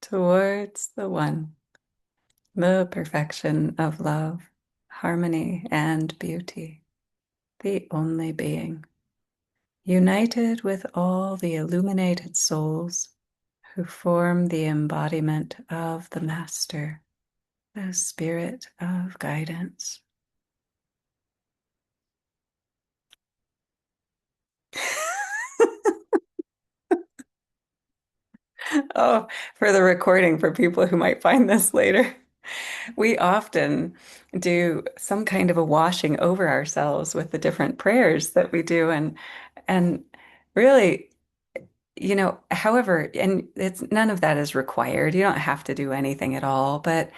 towards the one, the perfection of love, harmony, and beauty, the only being, united with all the illuminated souls who form the embodiment of the Master, the spirit of guidance. Oh, for the recording for people who might find this later. We often do some kind of a washing over ourselves with the different prayers that we do and really, however, and it's none of that is required. You don't have to do anything at all, but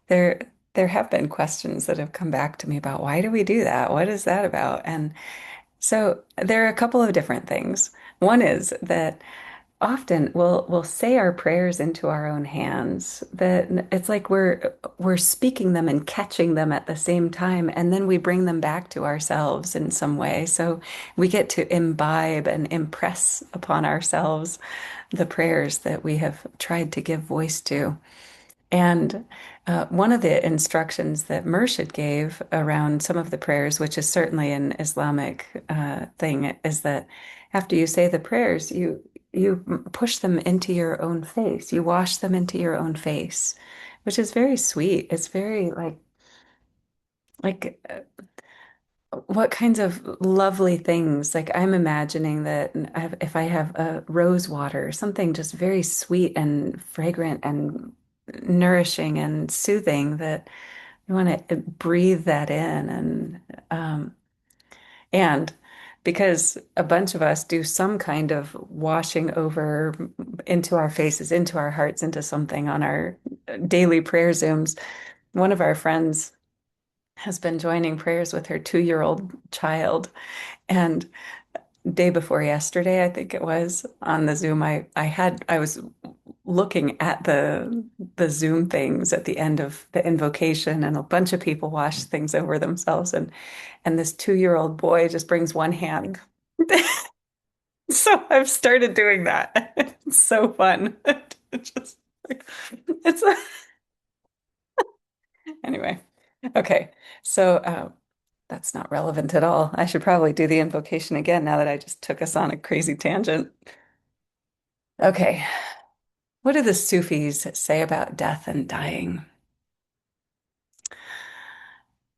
there there have been questions that have come back to me about why do we do that? What is that about? And so there are a couple of different things. One is that often we'll say our prayers into our own hands, that it's like we're speaking them and catching them at the same time, and then we bring them back to ourselves in some way. So we get to imbibe and impress upon ourselves the prayers that we have tried to give voice to. And one of the instructions that Murshid gave around some of the prayers, which is certainly an Islamic thing, is that after you say the prayers, you push them into your own face. You wash them into your own face, which is very sweet. It's very like what kinds of lovely things. Like I'm imagining that if I have a rose water, something just very sweet and fragrant and nourishing and soothing, that you want to breathe that in um, and because a bunch of us do some kind of washing over into our faces, into our hearts, into something on our daily prayer Zooms. One of our friends has been joining prayers with her 2-year-old child. And day before yesterday, I think it was, on the Zoom, I was looking at the Zoom things at the end of the invocation, and a bunch of people wash things over themselves, and this 2-year-old boy just brings one hand. So I've started doing that. It's so fun. It's just like it's anyway. Okay. So that's not relevant at all. I should probably do the invocation again now that I just took us on a crazy tangent. Okay. What do the Sufis say about death and dying?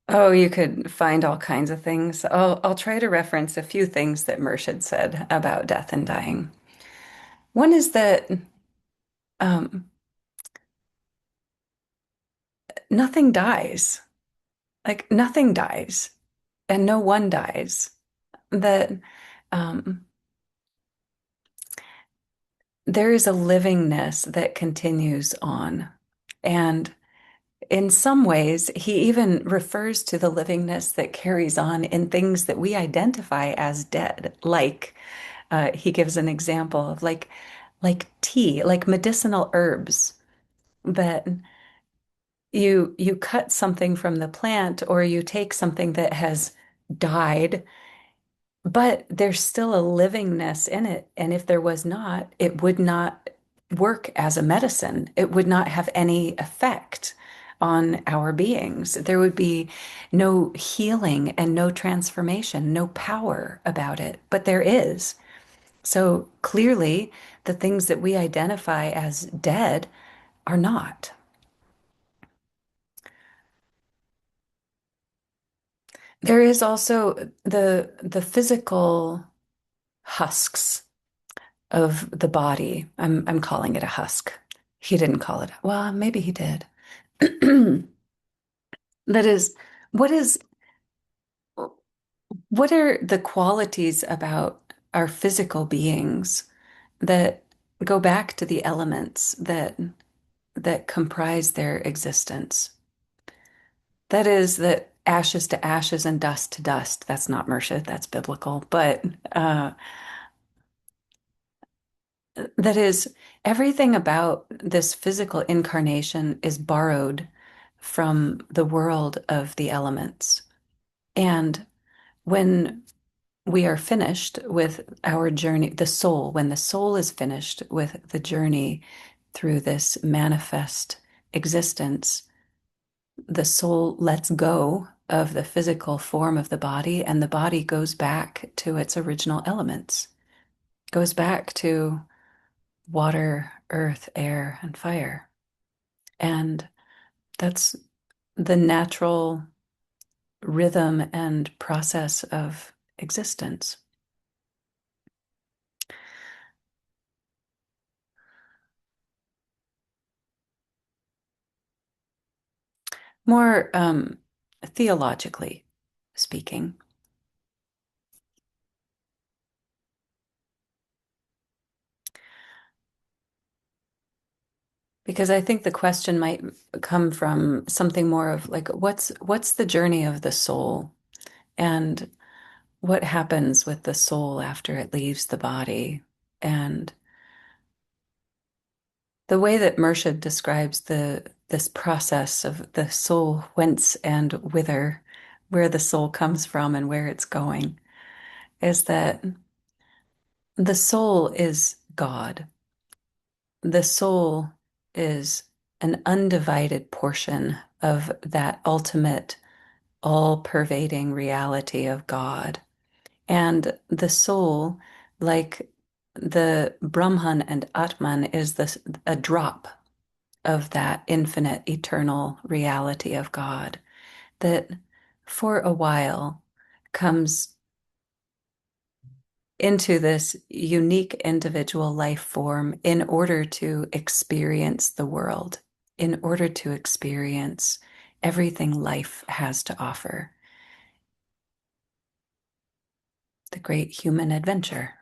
Oh, you could find all kinds of things. I'll try to reference a few things that Murshid said about death and dying. One is that um, nothing dies. Like nothing dies, and no one dies. That um, there is a livingness that continues on. And in some ways, he even refers to the livingness that carries on in things that we identify as dead. Like he gives an example of like tea, like medicinal herbs that you cut something from the plant or you take something that has died, but there's still a livingness in it. And if there was not, it would not work as a medicine. It would not have any effect on our beings. There would be no healing and no transformation, no power about it. But there is. So clearly, the things that we identify as dead are not. There is also the physical husks of the body. I'm calling it a husk. He didn't call it. Well, maybe he did. That is, what is what are the qualities about our physical beings that go back to the elements that comprise their existence? That is that ashes to ashes and dust to dust. That's not Murshid, that's biblical, but that is, everything about this physical incarnation is borrowed from the world of the elements. And when we are finished with our journey, the soul, when the soul is finished with the journey through this manifest existence, the soul lets go of the physical form of the body, and the body goes back to its original elements, goes back to water, earth, air, and fire. And that's the natural rhythm and process of existence. More theologically speaking, because I think the question might come from something more of like, what's the journey of the soul, and what happens with the soul after it leaves the body? And the way that Murshid describes this process of the soul, whence and whither, where the soul comes from and where it's going, is that the soul is God. The soul is an undivided portion of that ultimate, all-pervading reality of God. And the soul, like the Brahman and Atman, is a drop of that infinite, eternal reality of God that for a while comes into this unique individual life form in order to experience the world, in order to experience everything life has to offer, the great human adventure.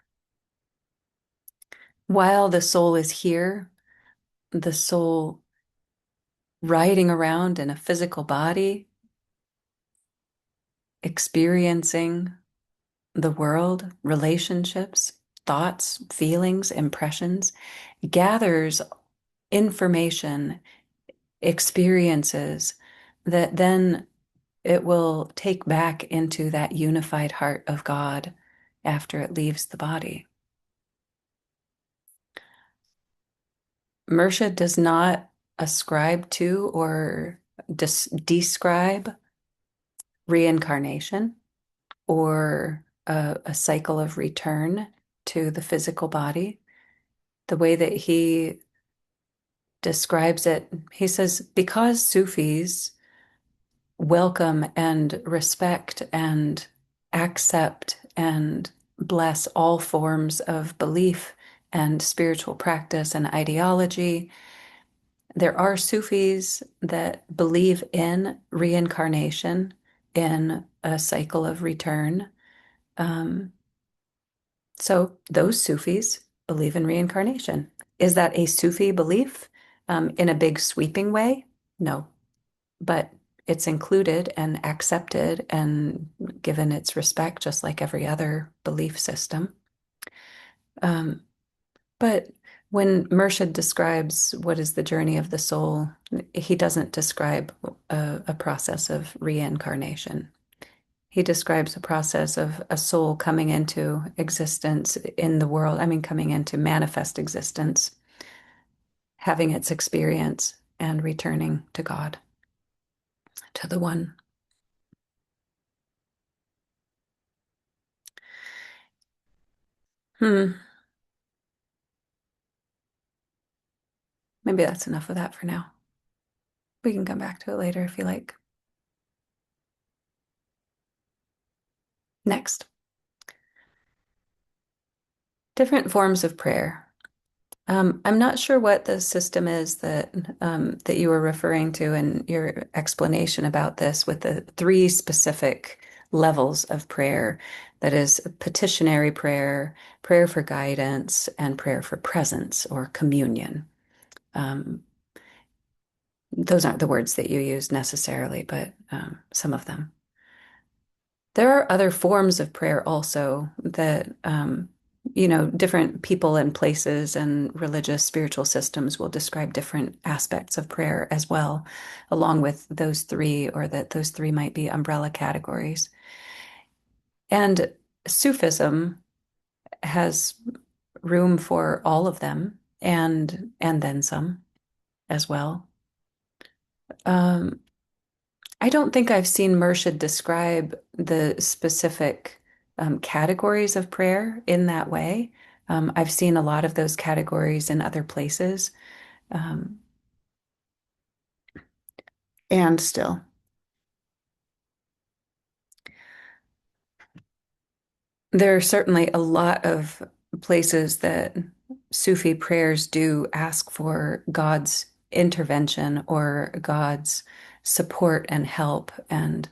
While the soul is here, the soul riding around in a physical body, experiencing the world, relationships, thoughts, feelings, impressions, gathers information, experiences that then it will take back into that unified heart of God after it leaves the body. Mersha does not ascribe to or describe reincarnation or a cycle of return to the physical body. The way that he describes it, he says, because Sufis welcome and respect and accept and bless all forms of belief and spiritual practice and ideology. There are Sufis that believe in reincarnation, in a cycle of return. Um, so those Sufis believe in reincarnation. Is that a Sufi belief in a big sweeping way? No, but it's included and accepted and given its respect, just like every other belief system. Um, but when Murshid describes what is the journey of the soul, he doesn't describe a process of reincarnation. He describes a process of a soul coming into existence in the world, I mean, coming into manifest existence, having its experience, and returning to God, to the one. Hmm. Maybe that's enough of that for now. We can come back to it later if you like. Next, different forms of prayer. I'm not sure what the system is that you were referring to in your explanation about this with the three specific levels of prayer. That is petitionary prayer, prayer for guidance, and prayer for presence or communion. Um, those aren't the words that you use necessarily, but some of them. There are other forms of prayer also that, different people and places and religious spiritual systems will describe different aspects of prayer as well, along with those three, or that those three might be umbrella categories. And Sufism has room for all of them. and then some as well. Um, I don't think I've seen Murshid describe the specific categories of prayer in that way. I've seen a lot of those categories in other places, um, and still. There are certainly a lot of places that Sufi prayers do ask for God's intervention or God's support and help, and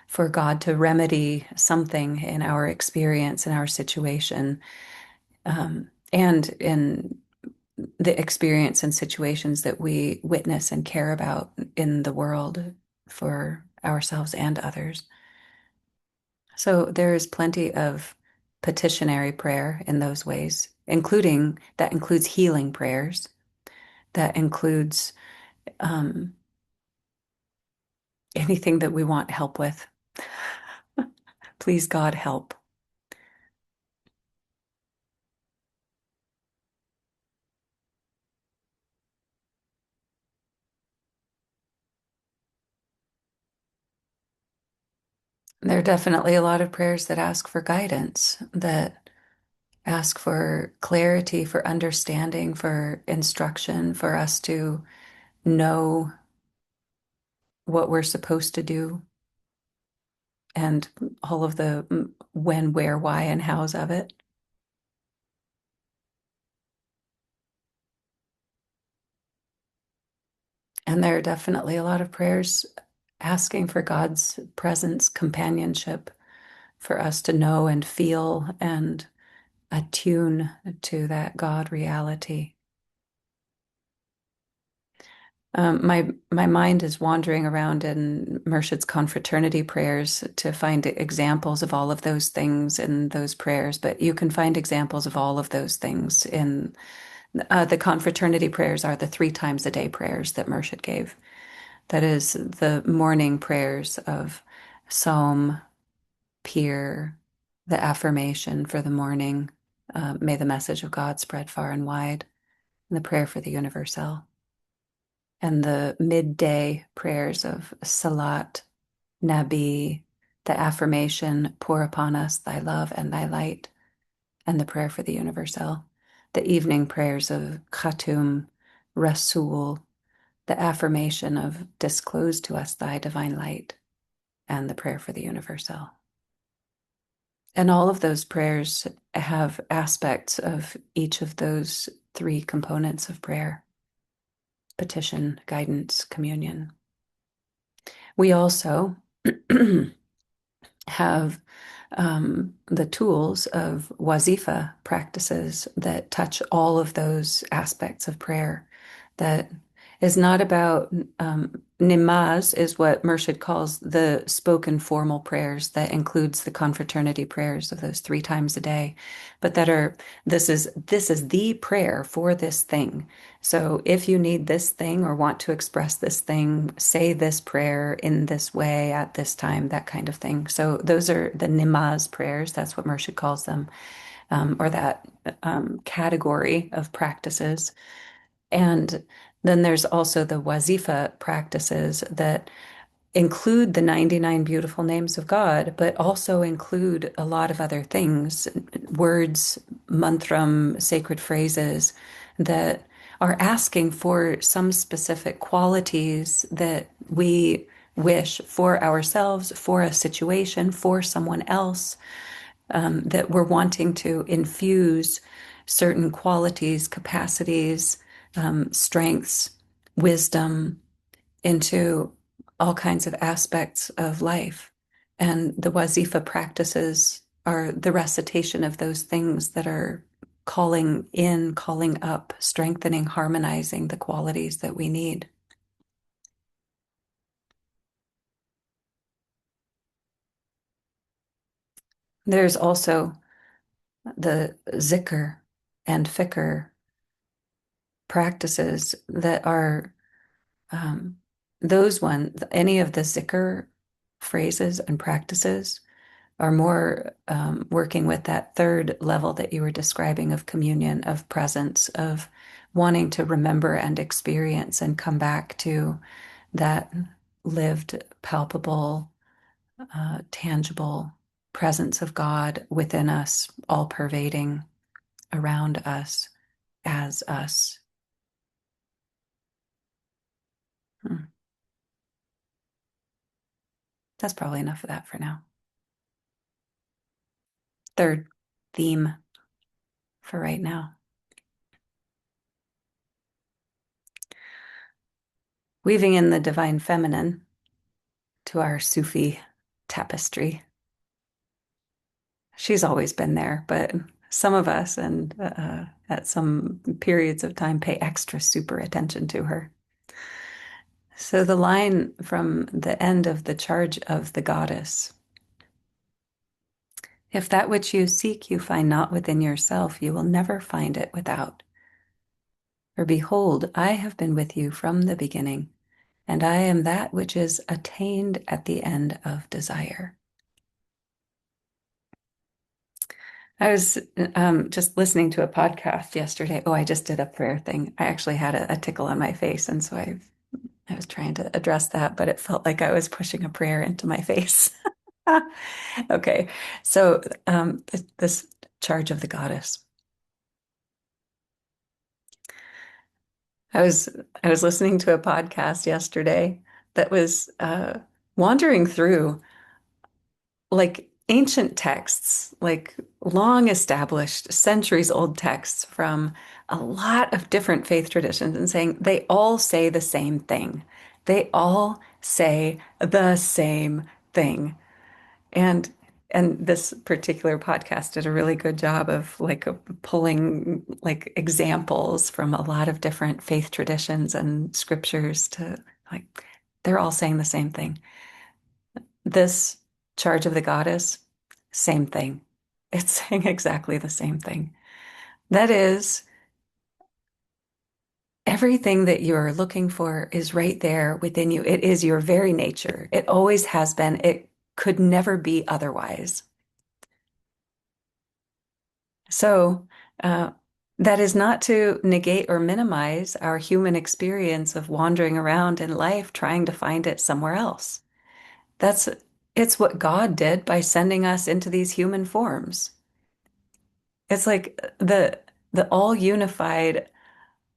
for God to remedy something in our experience, in our situation, and in the experience and situations that we witness and care about in the world for ourselves and others. So there is plenty of petitionary prayer in those ways, including that includes healing prayers, that includes um, anything that we want help with. Please, God, help. There are definitely a lot of prayers that ask for guidance, that ask for clarity, for understanding, for instruction, for us to know what we're supposed to do and all of the when, where, why, and hows of it. And there are definitely a lot of prayers asking for God's presence, companionship, for us to know and feel and attune to that God reality. My mind is wandering around in Murshid's confraternity prayers to find examples of all of those things in those prayers, but you can find examples of all of those things in the confraternity prayers are the 3 times a day prayers that Murshid gave. That is the morning prayers of Psalm, Peer, the affirmation for the morning, may the message of God spread far and wide, and the prayer for the universal, and the midday prayers of Salat, Nabi, the affirmation, pour upon us thy love and thy light, and the prayer for the universal, the evening prayers of Khatum, Rasul, the affirmation of disclose to us thy divine light, and the prayer for the universal. And all of those prayers have aspects of each of those 3 components of prayer: petition, guidance, communion. We also have the tools of wazifa practices that touch all of those aspects of prayer. That is not about nimaz, is what Murshid calls the spoken formal prayers that includes the confraternity prayers of those 3 times a day, but that are this is the prayer for this thing. So if you need this thing or want to express this thing, say this prayer in this way at this time, that kind of thing. So those are the nimaz prayers. That's what Murshid calls them, or that category of practices. And then there's also the wazifa practices that include the 99 beautiful names of God, but also include a lot of other things, words, mantram, sacred phrases that are asking for some specific qualities that we wish for ourselves, for a situation, for someone else, that we're wanting to infuse certain qualities, capacities, strengths, wisdom into all kinds of aspects of life. And the wazifa practices are the recitation of those things that are calling in, calling up, strengthening, harmonizing the qualities that we need. There's also the zikr and fikr practices that are those any of the zikr phrases and practices are more working with that third level that you were describing of communion, of presence, of wanting to remember and experience and come back to that lived, palpable, tangible presence of God within us, all pervading around us, as us. Hmm. That's probably enough of that for now. Third theme for right now. Weaving in the divine feminine to our Sufi tapestry. She's always been there, but some of us, and at some periods of time, pay extra super attention to her. So the line from the end of the charge of the goddess, if that which you seek you find not within yourself, you will never find it without. For behold, I have been with you from the beginning, and I am that which is attained at the end of desire. I was just listening to a podcast yesterday. Oh, I just did a prayer thing. I actually had a tickle on my face, and so I was trying to address that, but it felt like I was pushing a prayer into my face. Okay, so this charge of the goddess. I was I was listening to a podcast yesterday that was wandering through like ancient texts, like long established, centuries old texts from a lot of different faith traditions and saying they all say the same thing. They all say the same thing. And this particular podcast did a really good job of like pulling like examples from a lot of different faith traditions and scriptures to like they're all saying the same thing. This charge of the goddess, same thing. It's saying exactly the same thing. That is, everything that you're looking for is right there within you. It is your very nature. It always has been. It could never be otherwise. So, uh, that is not to negate or minimize our human experience of wandering around in life trying to find it somewhere else. That's it's what God did by sending us into these human forms. It's like the all unified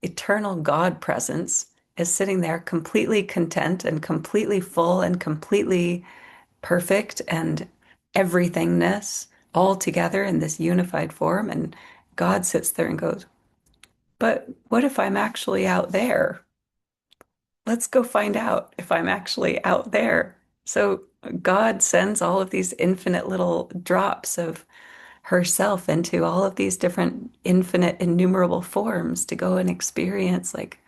eternal God presence is sitting there completely content and completely full and completely perfect and everythingness all together in this unified form. And God sits there and goes, but what if I'm actually out there? Let's go find out if I'm actually out there. So God sends all of these infinite little drops of herself into all of these different infinite innumerable forms to go and experience like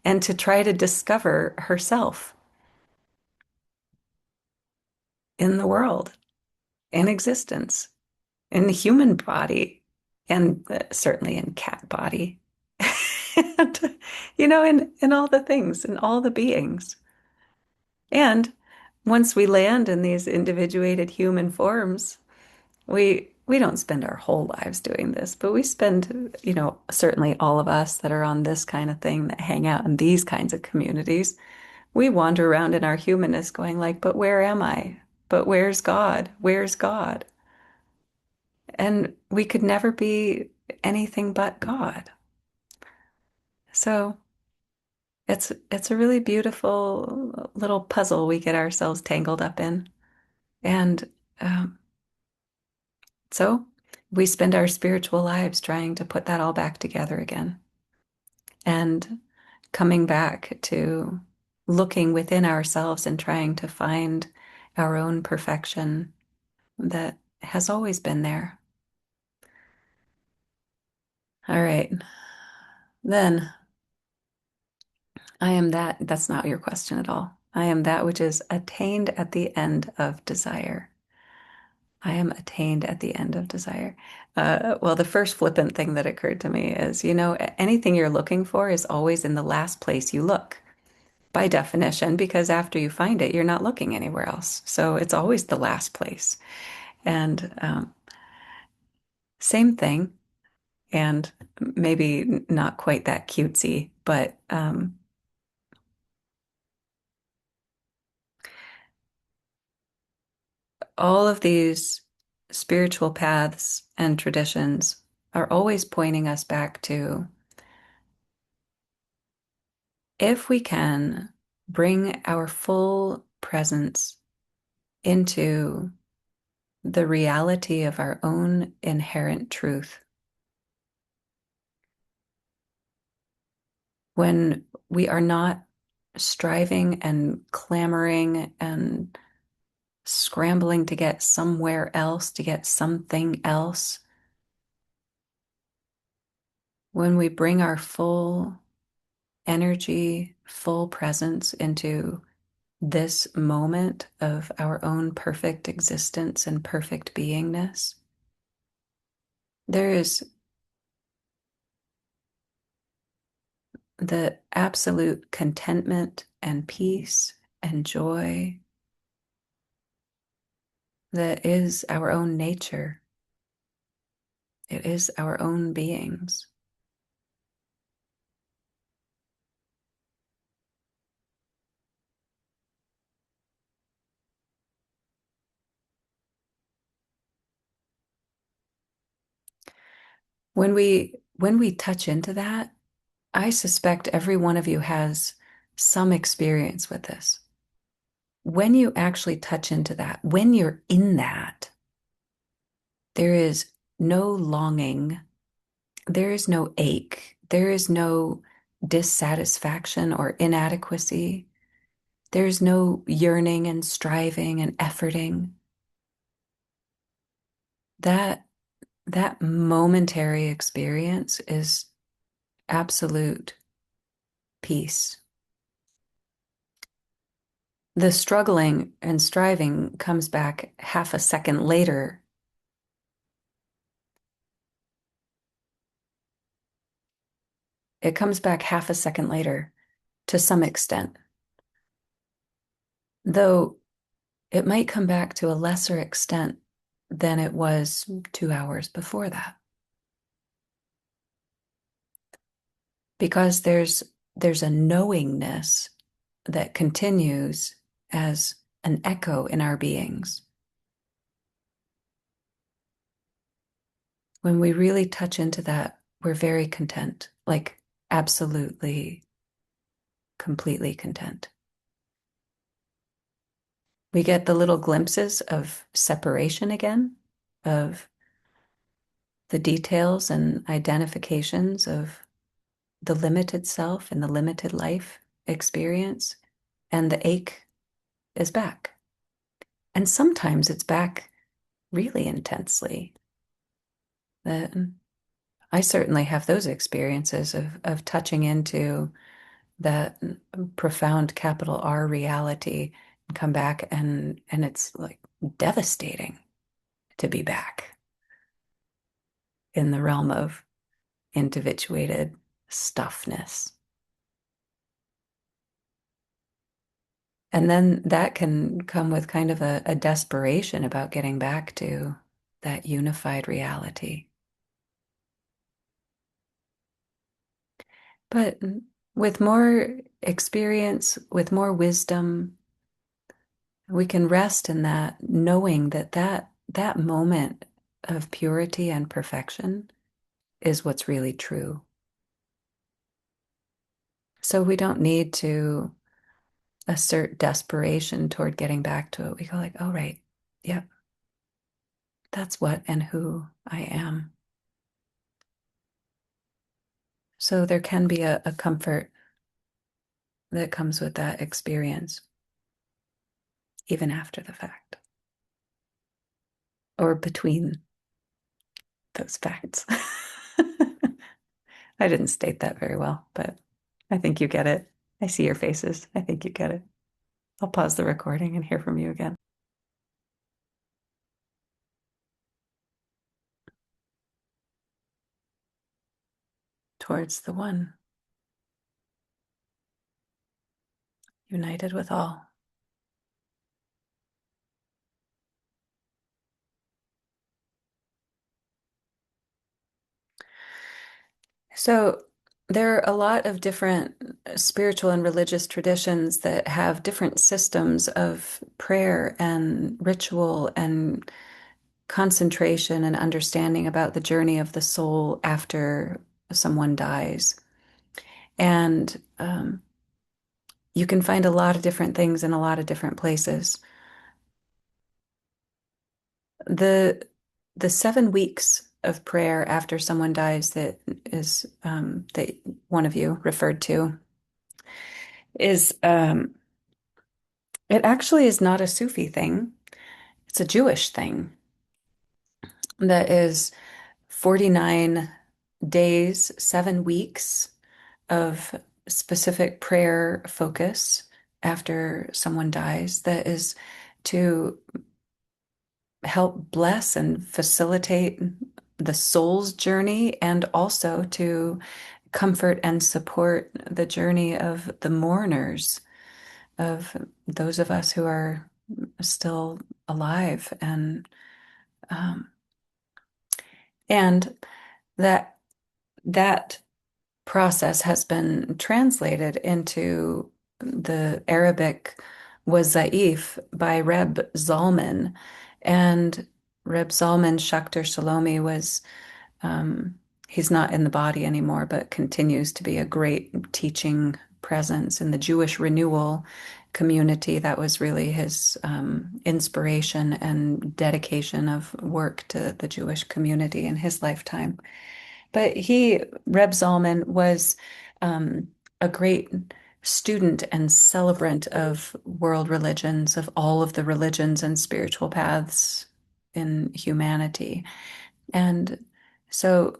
and to try to discover herself in the world, in existence, in the human body, and certainly in cat body. And in all the things, in all the beings. And once we land in these individuated human forms, we don't spend our whole lives doing this, but we spend, certainly all of us that are on this kind of thing that hang out in these kinds of communities, we wander around in our humanness going like, but where am I? But where's God? Where's God? And we could never be anything but God. So it's a really beautiful little puzzle we get ourselves tangled up in. And um, so we spend our spiritual lives trying to put that all back together again and coming back to looking within ourselves and trying to find our own perfection that has always been there. All right. Then I am that. That's not your question at all. I am that which is attained at the end of desire. I am attained at the end of desire. Well, the first flippant thing that occurred to me is, anything you're looking for is always in the last place you look, by definition, because after you find it, you're not looking anywhere else. So it's always the last place. And same thing, and maybe not quite that cutesy, but all of these spiritual paths and traditions are always pointing us back to if we can bring our full presence into the reality of our own inherent truth, when we are not striving and clamoring and scrambling to get somewhere else, to get something else, when we bring our full energy, full presence into this moment of our own perfect existence and perfect beingness, there is the absolute contentment and peace and joy that is our own nature. It is our own beings. When we touch into that, I suspect every one of you has some experience with this. When you actually touch into that, when you're in that, there is no longing, there is no ache, there is no dissatisfaction or inadequacy. There's no yearning and striving and efforting. That that momentary experience is absolute peace. The struggling and striving comes back half a second later. It comes back half a second later to some extent, though it might come back to a lesser extent than it was 2 hours before that. Because there's a knowingness that continues as an echo in our beings. When we really touch into that, we're very content, like absolutely, completely content. We get the little glimpses of separation again, of the details and identifications of the limited self and the limited life experience, and the ache is back. And sometimes it's back really intensely. That I certainly have those experiences of touching into that profound capital R reality and come back, and it's like devastating to be back in the realm of individuated stuffness. And then that can come with kind of a desperation about getting back to that unified reality. But with more experience, with more wisdom, we can rest in that, knowing that moment of purity and perfection is what's really true. So we don't need to assert desperation toward getting back to it. We go like, oh, right. Yep. That's what and who I am. So there can be a comfort that comes with that experience, even after the fact or between those facts. I didn't state that very well, but I think you get it. I see your faces. I think you get it. I'll pause the recording and hear from you again. Towards the one, united with all. So there are a lot of different spiritual and religious traditions that have different systems of prayer and ritual and concentration and understanding about the journey of the soul after someone dies. And you can find a lot of different things in a lot of different places. The the 7 weeks of prayer after someone dies that is that one of you referred to is it actually is not a Sufi thing. It's a Jewish thing that is 49 days, 7 weeks of specific prayer focus after someone dies that is to help bless and facilitate the soul's journey and also to comfort and support the journey of the mourners, of those of us who are still alive. Um, and that that process has been translated into the Arabic Wazaif by Reb Zalman. And Reb Zalman Shakhtar Shalomi was, um, he's not in the body anymore, but continues to be a great teaching presence in the Jewish renewal community. That was really his inspiration and dedication of work to the Jewish community in his lifetime. But Reb Zalman, was um, a great student and celebrant of world religions, of all of the religions and spiritual paths in humanity. And so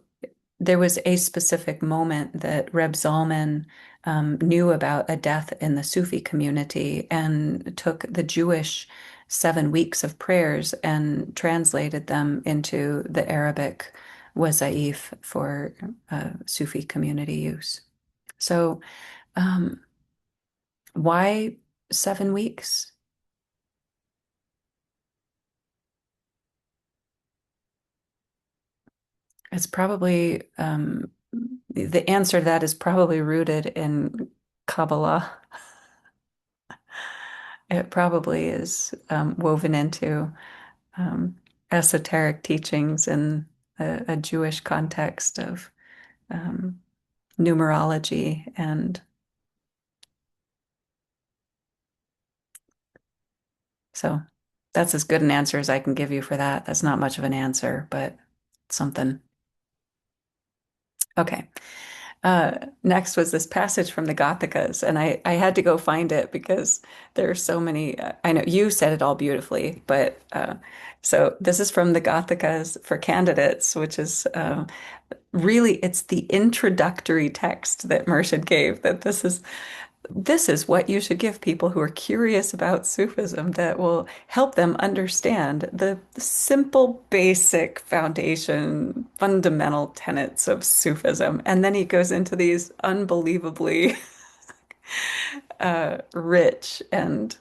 there was a specific moment that Reb Zalman knew about a death in the Sufi community and took the Jewish 7 weeks of prayers and translated them into the Arabic wazaif for Sufi community use. So, um, why 7 weeks? It's probably the answer to that is probably rooted in Kabbalah. It probably is woven into um, esoteric teachings in a Jewish context of um, numerology. And so that's as good an answer as I can give you for that. That's not much of an answer, but something. Okay. Next was this passage from the Gothikas, and I had to go find it because there are so many. I know you said it all beautifully, but so this is from the Gothikas for candidates, which is really it's the introductory text that Murshid gave. That this is what you should give people who are curious about Sufism that will help them understand the simple, basic foundation, fundamental tenets of Sufism. And then he goes into these unbelievably rich and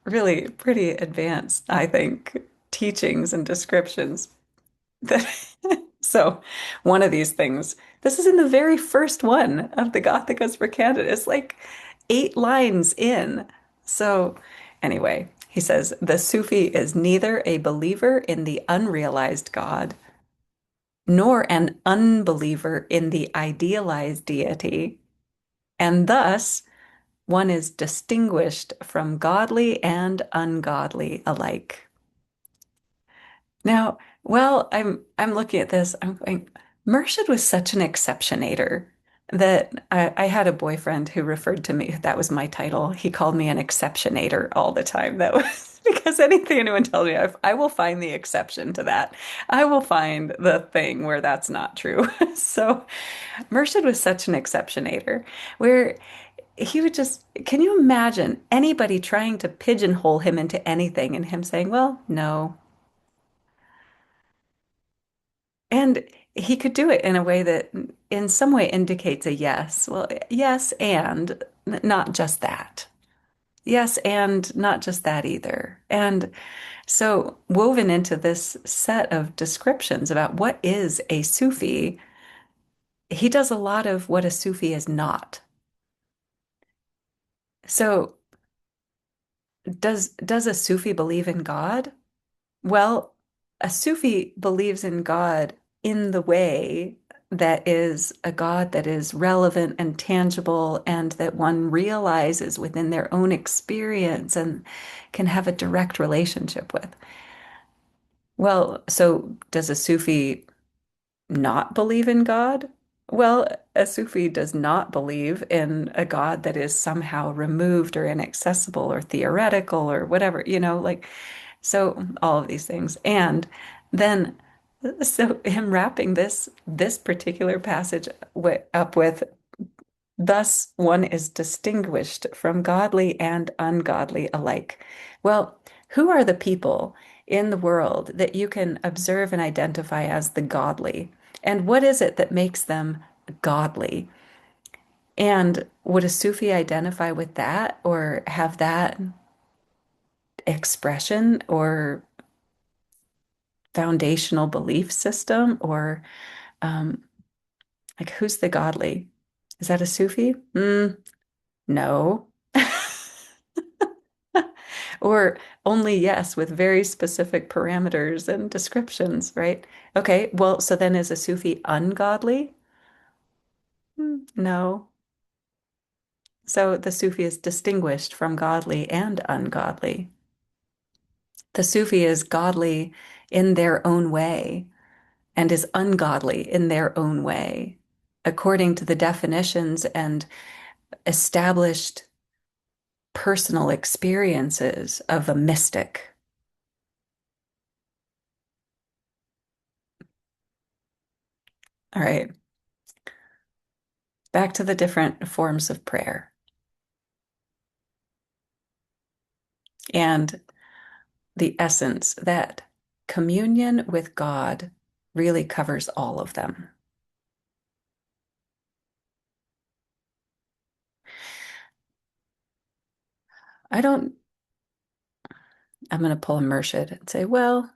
really pretty advanced, I think, teachings and descriptions. So, one of these things, this is in the very first one of the Gothica's for Canada. It's like 8 lines in. So, anyway, he says the Sufi is neither a believer in the unrealized God nor an unbeliever in the idealized deity, and thus one is distinguished from godly and ungodly alike. Now, well, I'm looking at this, I'm going, Murshid was such an exceptionator that I had a boyfriend who referred to me, that was my title. He called me an exceptionator all the time. That was because anything anyone tells me, I will find the exception to that. I will find the thing where that's not true. So Murshid was such an exceptionator where he would just, can you imagine anybody trying to pigeonhole him into anything and him saying, well, no. And he could do it in a way that in some way indicates a yes. Well, yes, and not just that. Yes, and not just that either. And so woven into this set of descriptions about what is a Sufi, he does a lot of what a Sufi is not. So does a Sufi believe in God? Well, a Sufi believes in God in the way that is a God that is relevant and tangible and that one realizes within their own experience and can have a direct relationship with. Well, so does a Sufi not believe in God? Well, a Sufi does not believe in a God that is somehow removed or inaccessible or theoretical or whatever, like so all of these things. And then so him wrapping this particular passage up with thus one is distinguished from godly and ungodly alike. Well, who are the people in the world that you can observe and identify as the godly? And what is it that makes them godly? And would a Sufi identify with that or have that expression or foundational belief system? Or um, like, who's the godly? Is that a Sufi? No. Or only yes, with very specific parameters and descriptions, right? Okay, well, so then is a Sufi ungodly? No. So the Sufi is distinguished from godly and ungodly. The Sufi is godly in their own way and is ungodly in their own way, according to the definitions and established personal experiences of a mystic. All right, back to the different forms of prayer. And the essence that communion with God really covers all of them. I don't, I'm going to pull a Murshid and say, well,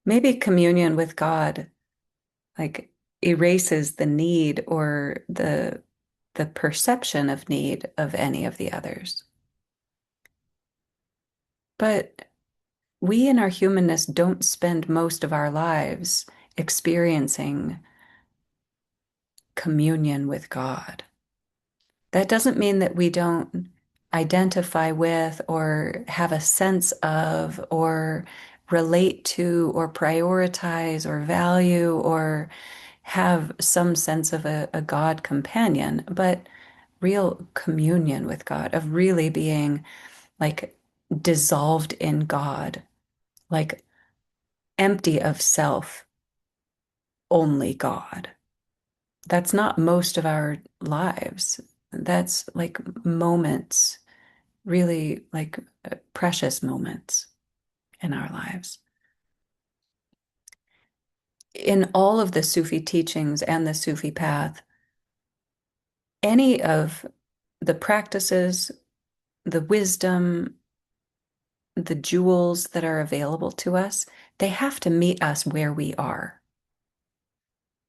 maybe communion with God like erases the need or the perception of need of any of the others. But we in our humanness don't spend most of our lives experiencing communion with God. That doesn't mean that we don't identify with or have a sense of or relate to or prioritize or value or have some sense of a God companion, but real communion with God, of really being like dissolved in God, like empty of self, only God. That's not most of our lives. That's like moments, really like precious moments in our lives. In all of the Sufi teachings and the Sufi path, any of the practices, the wisdom, the jewels that are available to us, they have to meet us where we are.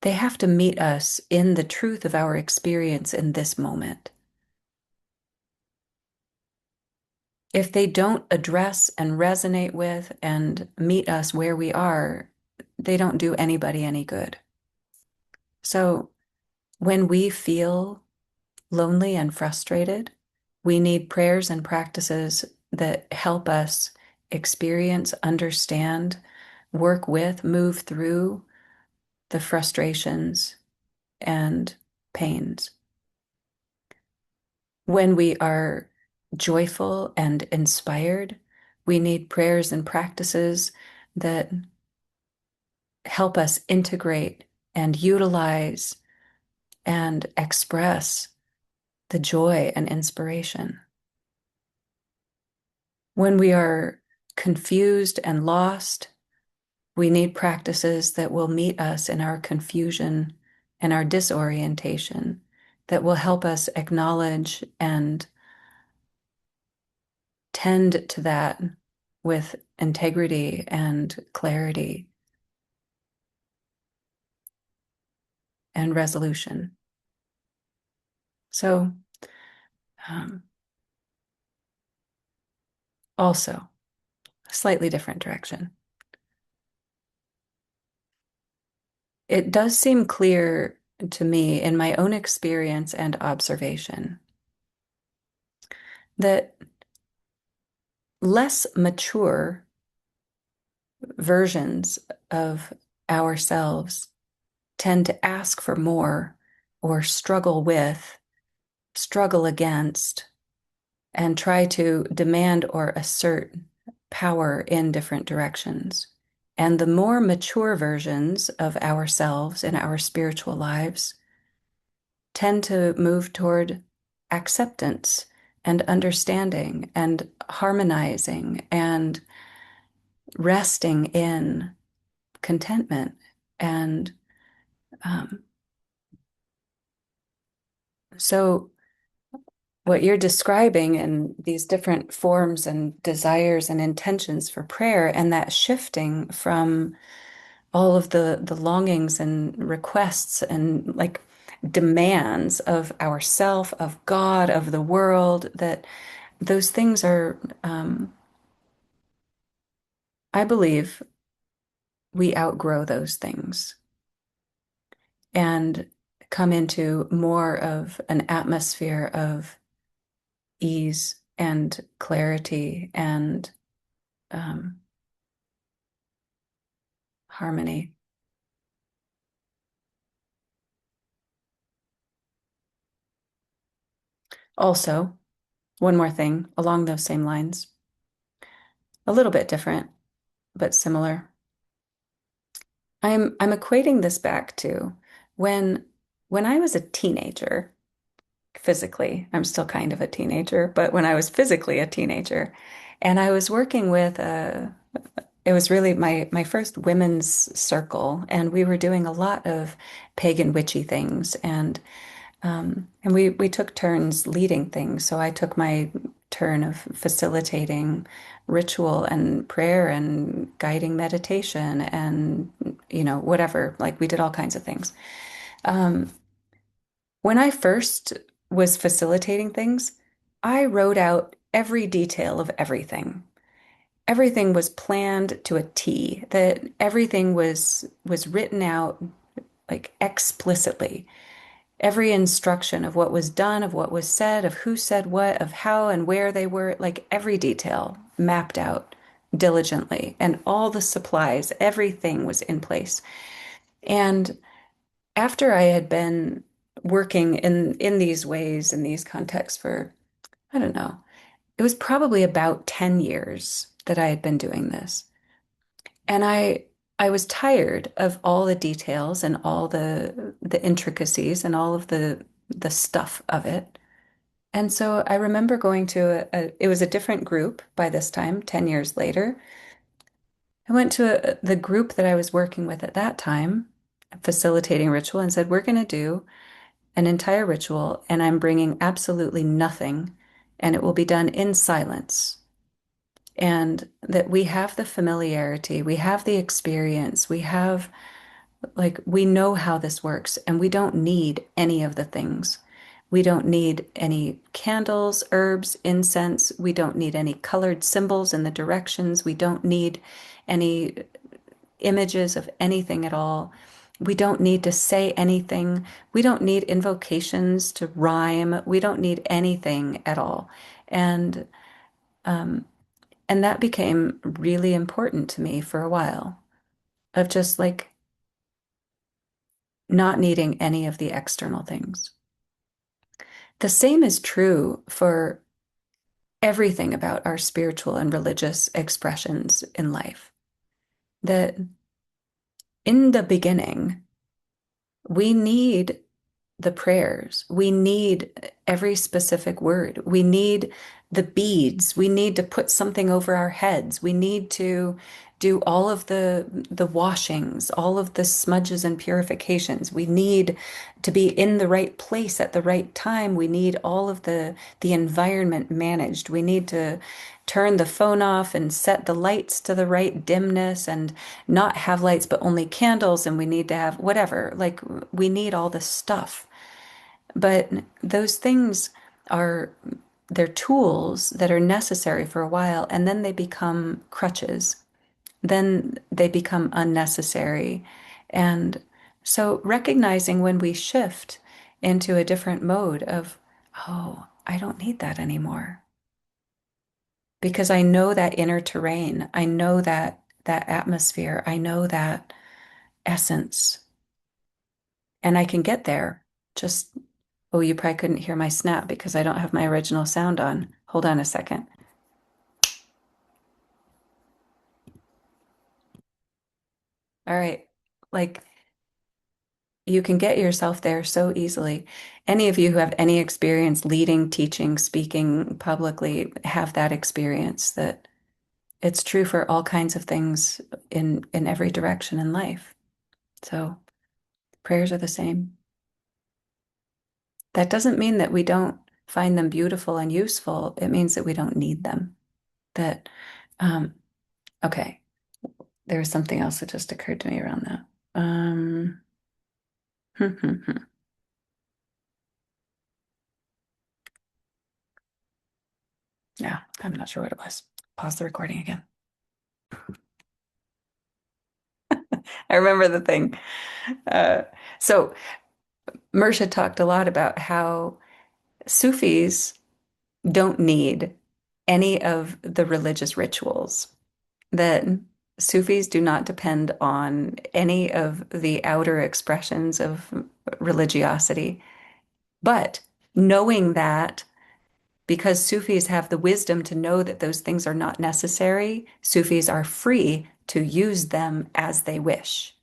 They have to meet us in the truth of our experience in this moment. If they don't address and resonate with and meet us where we are, they don't do anybody any good. So when we feel lonely and frustrated, we need prayers and practices that help us experience, understand, work with, move through the frustrations and pains. When we are joyful and inspired, we need prayers and practices that help us integrate and utilize and express the joy and inspiration. When we are confused and lost, we need practices that will meet us in our confusion and our disorientation, that will help us acknowledge and tend to that with integrity and clarity and resolution. So, um, also a slightly different direction. It does seem clear to me in my own experience and observation that less mature versions of ourselves tend to ask for more or struggle with, struggle against, and try to demand or assert power in different directions. And the more mature versions of ourselves in our spiritual lives tend to move toward acceptance and understanding and harmonizing and resting in contentment. And um, so, what you're describing in these different forms and desires and intentions for prayer, and that shifting from all of the longings and requests and like demands of ourself, of God, of the world, that those things are, I believe we outgrow those things and come into more of an atmosphere of ease and clarity and um, harmony. Also, one more thing along those same lines, a little bit different, but similar. I'm equating this back to when when I was a teenager, physically, I'm still kind of a teenager, but when I was physically a teenager, and I was working with it was really my first women's circle, and we were doing a lot of pagan witchy things, and we took turns leading things. So I took my turn of facilitating ritual and prayer and guiding meditation and whatever. Like we did all kinds of things. Um, when I first was facilitating things, I wrote out every detail of everything. Everything was planned to a T, that everything was written out like explicitly. Every instruction of what was done, of what was said, of who said what, of how and where they were, like every detail mapped out diligently, and all the supplies, everything was in place. And after I had been working in these ways, in these contexts for, I don't know, it was probably about 10 years that I had been doing this. And I was tired of all the details and all the intricacies and all of the stuff of it. And so I remember going to it was a different group by this time, 10 years later. I went to the group that I was working with at that time, facilitating ritual, and said, we're going to do an entire ritual, and I'm bringing absolutely nothing, and it will be done in silence. And that we have the familiarity, we have the experience, we have like we know how this works, and we don't need any of the things. We don't need any candles, herbs, incense. We don't need any colored symbols in the directions. We don't need any images of anything at all. We don't need to say anything. We don't need invocations to rhyme. We don't need anything at all. And um, and that became really important to me for a while of just like not needing any of the external things. The same is true for everything about our spiritual and religious expressions in life. That in the beginning, we need the prayers. We need every specific word. We need the beads. We need to put something over our heads. We need to do all of the washings, all of the smudges and purifications. We need to be in the right place at the right time. We need all of the environment managed. We need to turn the phone off and set the lights to the right dimness and not have lights but only candles, and we need to have whatever. Like we need all this stuff. But those things are they're tools that are necessary for a while, and then they become crutches. Then they become unnecessary. And so recognizing when we shift into a different mode of, oh, I don't need that anymore. Because I know that inner terrain. I know that atmosphere. I know that essence. And I can get there. Just, oh, you probably couldn't hear my snap because I don't have my original sound on. Hold on a second. All right. Like you can get yourself there so easily. Any of you who have any experience leading, teaching, speaking publicly have that experience that it's true for all kinds of things in every direction in life. So prayers are the same. That doesn't mean that we don't find them beautiful and useful. It means that we don't need them. That, um, okay, there was something else that just occurred to me around that. Yeah, I'm not sure what it was. Pause the recording again. I remember the thing. Uh, so Mersha talked a lot about how Sufis don't need any of the religious rituals, that Sufis do not depend on any of the outer expressions of religiosity. But knowing that, because Sufis have the wisdom to know that those things are not necessary, Sufis are free to use them as they wish.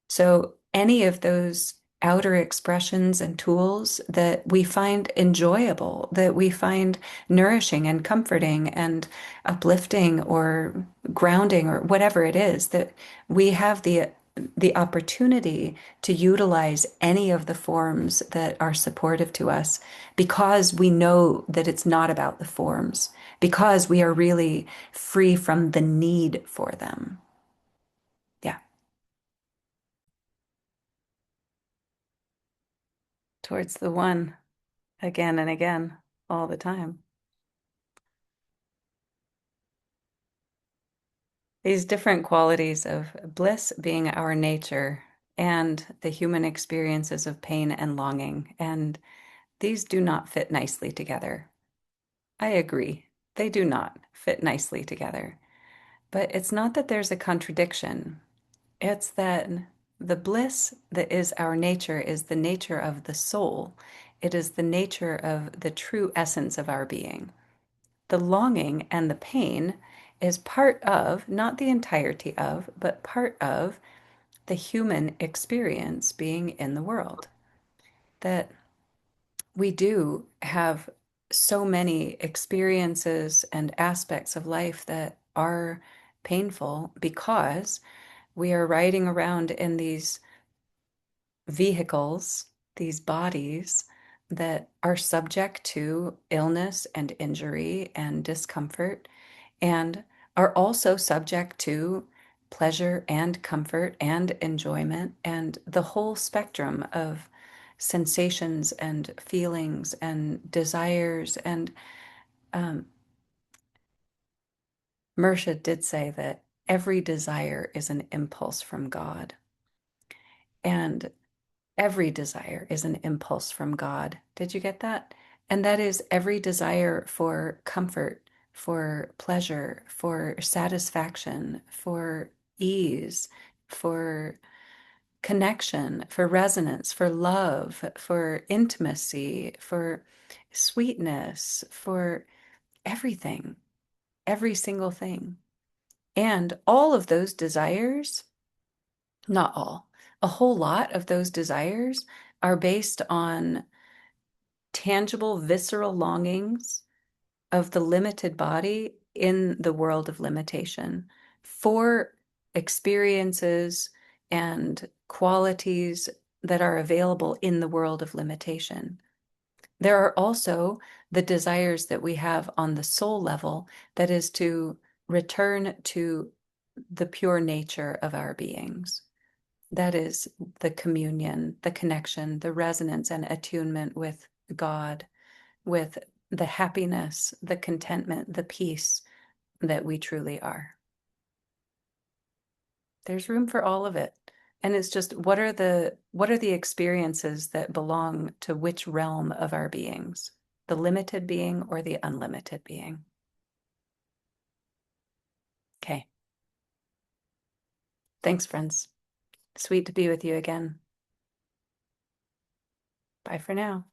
So any of those outer expressions and tools that we find enjoyable, that we find nourishing and comforting and uplifting or grounding or whatever it is, that we have the opportunity to utilize any of the forms that are supportive to us because we know that it's not about the forms, because we are really free from the need for them. Yeah, towards the one. Again and again, all the time. These different qualities of bliss being our nature and the human experiences of pain and longing. And these do not fit nicely together. I agree. They do not fit nicely together. But it's not that there's a contradiction. It's that the bliss that is our nature is the nature of the soul. It is the nature of the true essence of our being. The longing and the pain is part of, not the entirety of, but part of the human experience being in the world. That we do have so many experiences and aspects of life that are painful because we are riding around in these vehicles, these bodies that are subject to illness and injury and discomfort, and are also subject to pleasure and comfort and enjoyment and the whole spectrum of sensations and feelings and desires. And um, Mersha did say that every desire is an impulse from God. And every desire is an impulse from God. Did you get that? And that is every desire for comfort, for pleasure, for satisfaction, for ease, for connection, for resonance, for love, for intimacy, for sweetness, for everything, every single thing. And all of those desires, not all, a whole lot of those desires are based on tangible, visceral longings of the limited body in the world of limitation for experiences and qualities that are available in the world of limitation. There are also the desires that we have on the soul level, that is to return to the pure nature of our beings. That is the communion, the connection, the resonance and attunement with God, with the happiness, the contentment, the peace that we truly are. There's room for all of it. And it's just what are the experiences that belong to which realm of our beings? The limited being or the unlimited being? Okay. Thanks, friends. Sweet to be with you again. Bye for now.